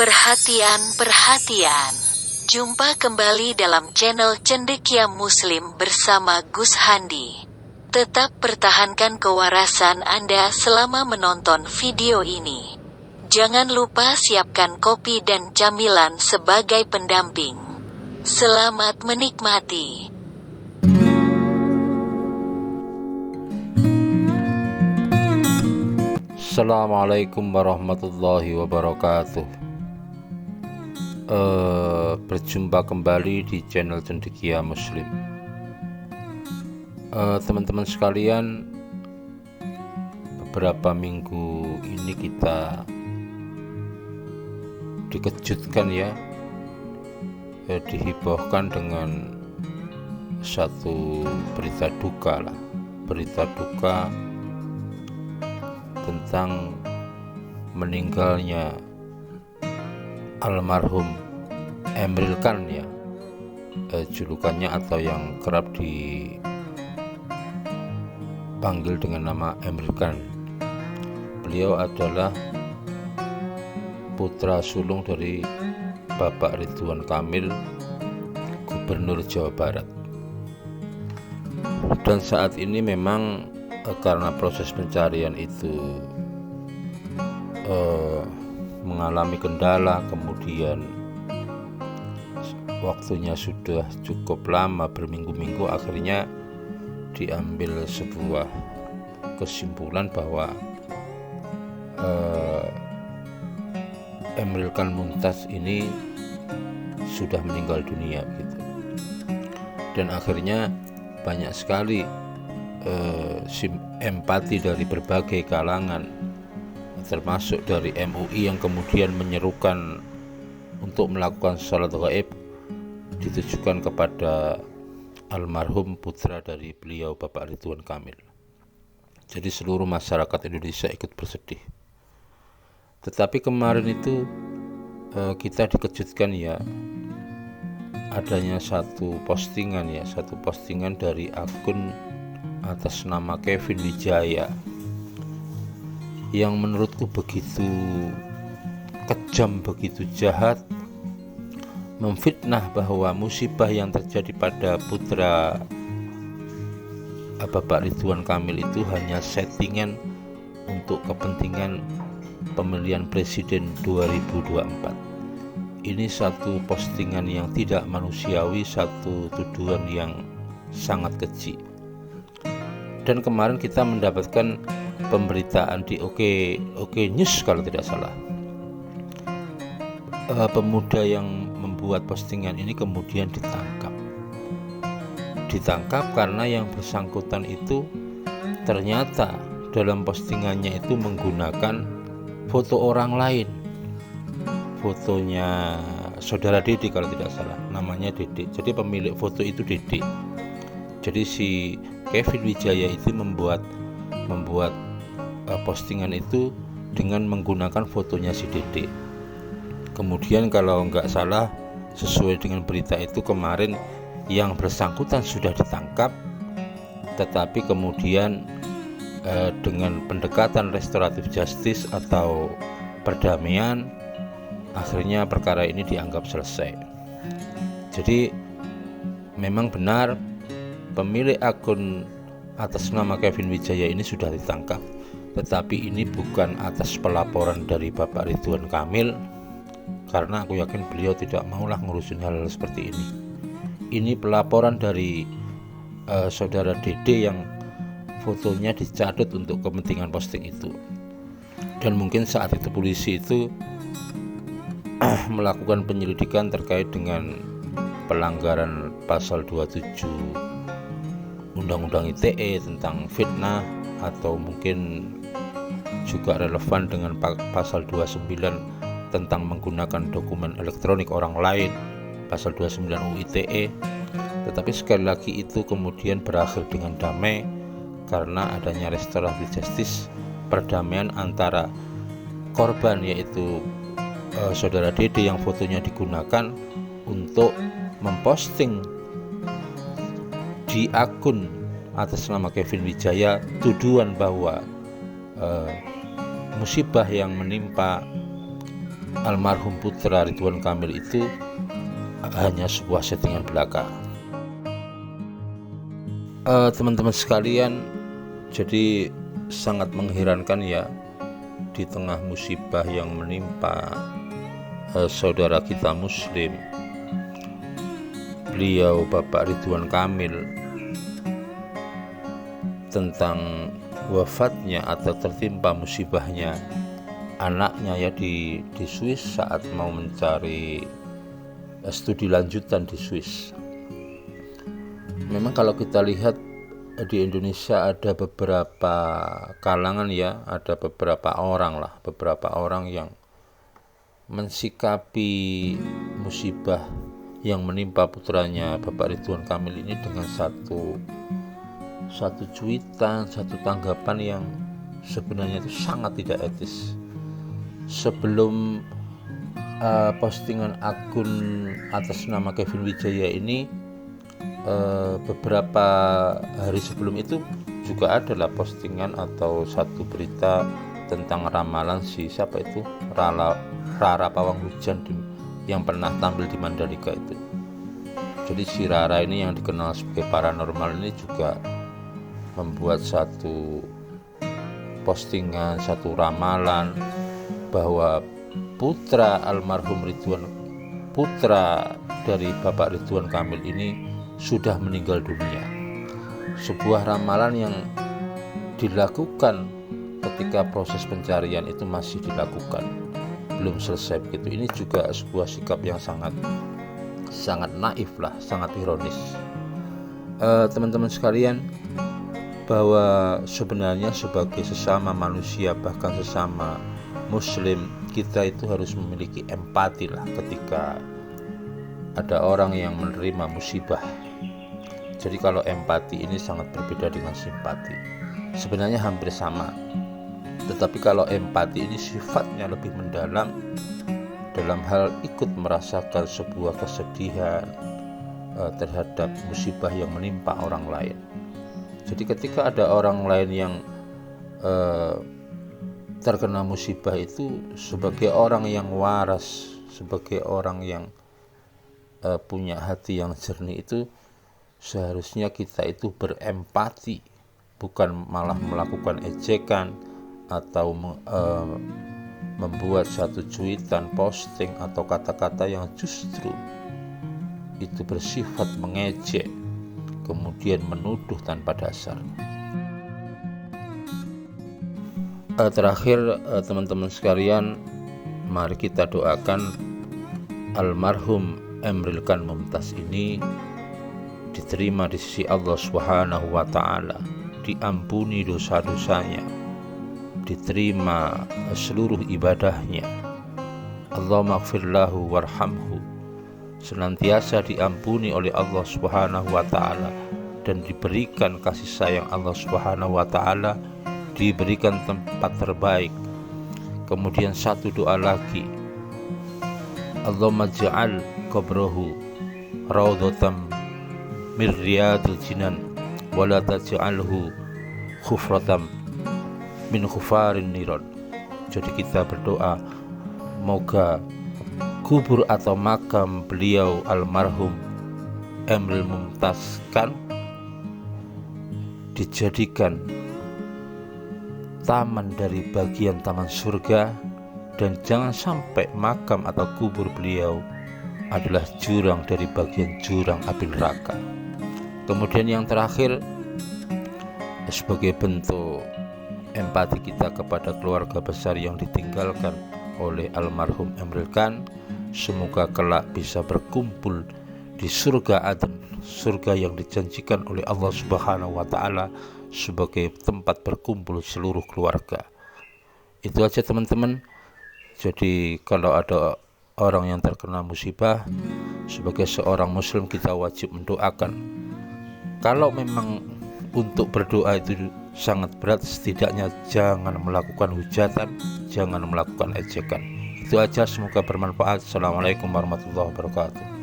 Perhatian, perhatian. Jumpa kembali dalam channel Cendekia Muslim bersama Gus Handi. Tetap pertahankan kewarasan Anda selama menonton video ini. Jangan lupa siapkan kopi dan camilan sebagai pendamping. Selamat menikmati. Assalamualaikum warahmatullahi wabarakatuh. Berjumpa kembali di channel Cendekia Muslim. Teman-teman sekalian, beberapa minggu ini kita dikejutkan ya, dihiburkan dengan satu berita duka tentang meninggalnya almarhum Emril Khan ya, julukannya atau yang kerap dipanggil dengan nama Emril Khan. Beliau adalah putra sulung dari Bapak Ridwan Kamil, Gubernur Jawa Barat. Dan saat ini memang karena proses pencarian itu mengalami kendala, kemudian waktunya sudah cukup lama, berminggu-minggu, akhirnya diambil sebuah kesimpulan bahwa Emril Khan Mumtaz ini sudah meninggal dunia gitu. Dan akhirnya banyak sekali empati dari berbagai kalangan, termasuk dari MUI yang kemudian menyerukan untuk melakukan salat gaib ditujukan kepada almarhum putra dari beliau, Bapak Ridwan Kamil. Jadi seluruh masyarakat Indonesia ikut bersedih. Tetapi kemarin itu kita dikejutkan ya, adanya satu postingan dari akun atas nama Kevin Wijaya yang menurutku begitu kejam, begitu jahat, memfitnah bahwa musibah yang terjadi pada putra Bapak Ridwan Kamil itu hanya settingan untuk kepentingan pemilihan presiden 2024. Ini satu postingan yang tidak manusiawi, satu tuduhan yang sangat keji. Dan kemarin kita mendapatkan pemberitaan di Oke News kalau tidak salah. Pemuda yang membuat postingan ini kemudian ditangkap karena yang bersangkutan itu ternyata dalam postingannya itu menggunakan foto orang lain, fotonya saudara Dede kalau tidak salah, namanya Dede. Jadi pemilik foto itu Dede. Jadi si Kevin Wijaya itu membuat postingan itu dengan menggunakan fotonya si Dede. Kemudian kalau nggak salah, sesuai dengan berita itu kemarin yang bersangkutan sudah ditangkap, tetapi kemudian dengan pendekatan restoratif justice atau perdamaian, akhirnya perkara ini dianggap selesai. Jadi memang benar pemilik akun atas nama Kevin Wijaya ini sudah ditangkap, tetapi ini bukan atas pelaporan dari Bapak Ridwan Kamil, karena aku yakin beliau tidak maulah ngurusin hal seperti ini. Ini pelaporan dari saudara Dede yang fotonya dicatut untuk kepentingan posting itu. Dan mungkin saat itu polisi itu melakukan penyelidikan terkait dengan pelanggaran pasal 27 Undang-Undang ITE tentang fitnah, atau mungkin juga relevan dengan pasal 29 tentang menggunakan dokumen elektronik orang lain, pasal 29 UU ITE. Tetapi sekali lagi itu kemudian berakhir dengan damai karena adanya restoratif justice, perdamaian antara korban yaitu saudara Dede yang fotonya digunakan untuk memposting di akun atas nama Kevin Wijaya tuduhan bahwa musibah yang menimpa almarhum putra Ridwan Kamil itu hanya sebuah settingan belaka. Teman-teman sekalian, jadi sangat mengherankan ya, di tengah musibah yang menimpa saudara kita Muslim, beliau Bapak Ridwan Kamil, tentang wafatnya atau tertimpa musibahnya anaknya ya di Swiss saat mau mencari studi lanjutan di Swiss. Memang kalau kita lihat di Indonesia ada beberapa kalangan ya, ada beberapa orang yang mensikapi musibah yang menimpa putranya Bapak Ridwan Kamil ini dengan satu cuitan, satu tanggapan yang sebenarnya itu sangat tidak etis. Sebelum postingan akun atas nama Kevin Wijaya ini, beberapa hari sebelum itu juga adalah postingan atau satu berita tentang ramalan siapa itu, Rara Pawang Hujan yang pernah tampil di Mandalika itu. Jadi si Rara ini yang dikenal sebagai paranormal ini juga membuat satu postingan, satu ramalan bahwa putra almarhum putra dari Bapak Ridwan Kamil ini sudah meninggal dunia. Sebuah ramalan yang dilakukan ketika proses pencarian itu masih dilakukan, belum selesai begitu. Ini juga sebuah sikap yang sangat naif lah, sangat ironis. Teman-teman sekalian, bahwa sebenarnya sebagai sesama manusia, bahkan sesama Muslim, kita itu harus memiliki empati lah ketika ada orang yang menerima musibah. Jadi kalau empati ini sangat berbeda dengan simpati. Sebenarnya hampir sama, tetapi kalau empati ini sifatnya lebih mendalam dalam hal ikut merasakan sebuah kesedihan terhadap musibah yang menimpa orang lain. Jadi ketika ada orang lain yang terkena musibah itu, sebagai orang yang waras, sebagai orang yang punya hati yang jernih itu, seharusnya kita itu berempati, bukan malah melakukan ejekan atau membuat satu cuitan, posting atau kata-kata yang justru itu bersifat mengejek, kemudian menuduh tanpa dasar. Terakhir, teman-teman sekalian, mari kita doakan almarhum Emril Khan Mumtaz ini diterima di sisi Allah Subhanahu wa Ta'ala, diampuni dosa-dosanya, diterima seluruh ibadahnya. Allahumma ighfir lahu warhamhu, senantiasa diampuni oleh Allah Subhanahu wa Ta'ala dan diberikan kasih sayang Allah Subhanahu wa Ta'ala, diberikan tempat terbaik. Kemudian satu doa lagi, Allahumma ja'al qabrahu raudhatam min riyadil jinan wa la taj'alhu khufratam min khufarin niron. Jadi kita berdoa, moga kubur atau makam beliau almarhum Emril Mumtaz Khan dijadikan taman dari bagian taman surga, dan jangan sampai makam atau kubur beliau adalah jurang dari bagian jurang api neraka. Kemudian yang terakhir, sebagai bentuk empati kita kepada keluarga besar yang ditinggalkan oleh almarhum Emril Khan, semoga kelak bisa berkumpul di surga Aden, surga yang dijanjikan oleh Allah Subhanahu wa Ta'ala sebagai tempat berkumpul seluruh keluarga. Itu aja teman-teman. Jadi kalau ada orang yang terkena musibah, sebagai seorang muslim kita wajib mendoakan. Kalau memang untuk berdoa itu sangat berat, setidaknya jangan melakukan hujatan, jangan melakukan ejekan. Itu aja, semoga bermanfaat. Assalamualaikum warahmatullahi wabarakatuh.